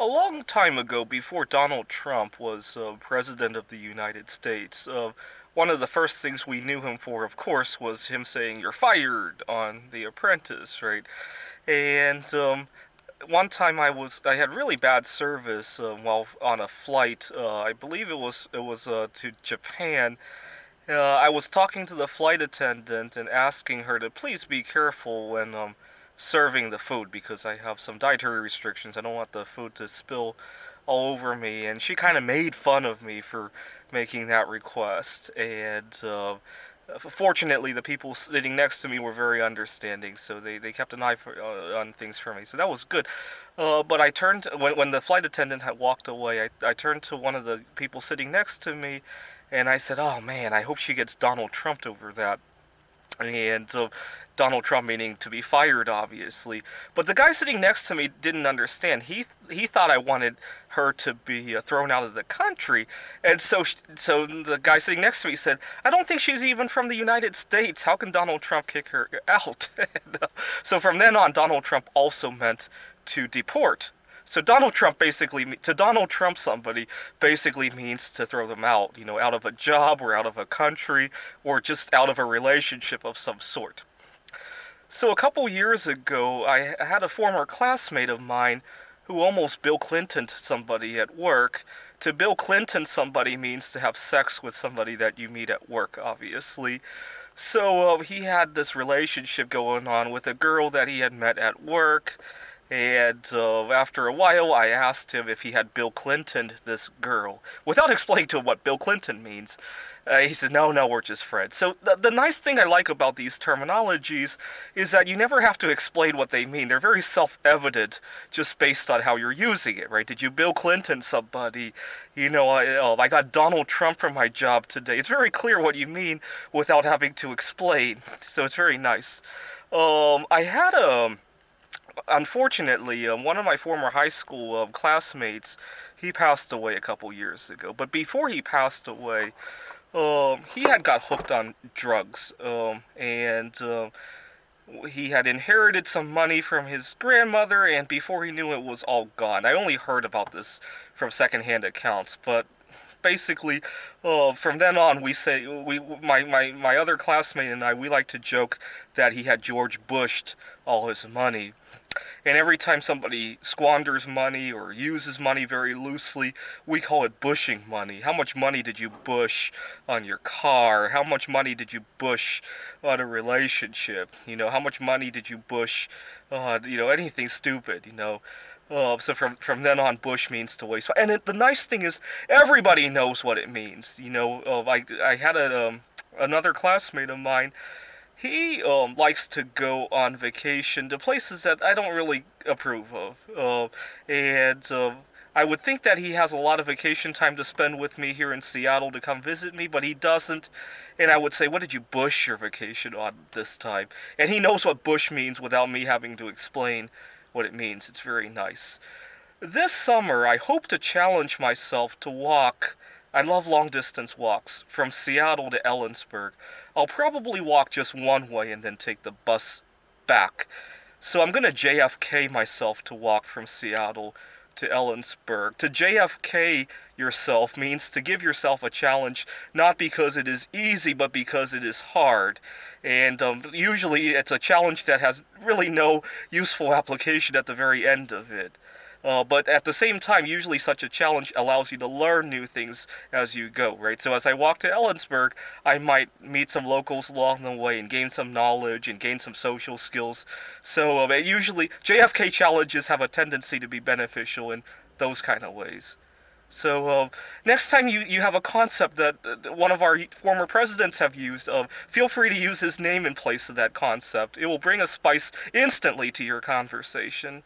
A long time ago, before Donald Trump was President of the United States, one of the first things we knew him for, of course, was him saying, "You're fired" on The Apprentice, right? And one time I had really bad service while on a flight. I believe it was to Japan. I was talking to the flight attendant and asking her to please be careful when serving the food because I have some dietary restrictions. I don't want the food to spill all over me, and she kind of made fun of me for making that request. And fortunately, the people sitting next to me were very understanding, so they kept an eye on things for me. So that was good. But I turned when the flight attendant had walked away. I turned to one of the people sitting next to me, and I said, "Oh man, I hope she gets Donald Trumped over that." And Donald Trump meaning to be fired, obviously. But the guy sitting next to me didn't understand. He thought I wanted her to be thrown out of the country, and so the guy sitting next to me said, "I don't think she's even from the United States. How can Donald Trump kick her out?" So from then on, Donald Trump also meant to deport. So to Donald Trump somebody basically means to throw them out, out of a job or out of a country or just out of a relationship of some sort. So a couple years ago, I had a former classmate of mine who almost Bill Clintoned somebody at work. To Bill Clinton somebody means to have sex with somebody that you meet at work, obviously. So he had this relationship going on with a girl that he had met at work, and after a while, I asked him if he had Bill Clintoned this girl, without explaining to him what Bill Clinton means. He said, "No, no, we're just friends." So the nice thing I like about these terminologies is that you never have to explain what they mean. They're very self-evident just based on how you're using it, right? Did you Bill Clinton somebody? I got Donald Trump for my job today. It's very clear what you mean without having to explain. So it's very nice. I had a Unfortunately, one of my former high school classmates, he passed away a couple years ago. But before he passed away, he had got hooked on drugs, and he had inherited some money from his grandmother, and before he knew it was all gone. I only heard about this from secondhand accounts, but basically, from then on, my other classmate and I, we like to joke that he had George Bushed all his money. And every time somebody squanders money or uses money very loosely, we call it bushing money. How much money did you bush on your car? How much money did you bush on a relationship? How much money did you bush on, anything stupid, so from then on, bush means to waste. And the nice thing is, everybody knows what it means. I had another classmate of mine. He likes to go on vacation to places that I don't really approve of. And I would think that he has a lot of vacation time to spend with me here in Seattle to come visit me, but he doesn't. And I would say, "What did you bush your vacation on this time?" And he knows what bush means without me having to explain what it means. It's very nice. This summer, I hope to challenge myself to walk. I love long distance walks from Seattle to Ellensburg. I'll probably walk just one way and then take the bus back. So I'm going to JFK myself to walk from Seattle to Ellensburg. To JFK yourself means to give yourself a challenge, not because it is easy, but because it is hard. And usually it's a challenge that has really no useful application at the very end of it. But at the same time, usually such a challenge allows you to learn new things as you go, right? So as I walk to Ellensburg, I might meet some locals along the way and gain some knowledge and gain some social skills. So usually, JFK challenges have a tendency to be beneficial in those kind of ways. So next time you have a concept that one of our former presidents have used, feel free to use his name in place of that concept. It will bring a spice instantly to your conversation.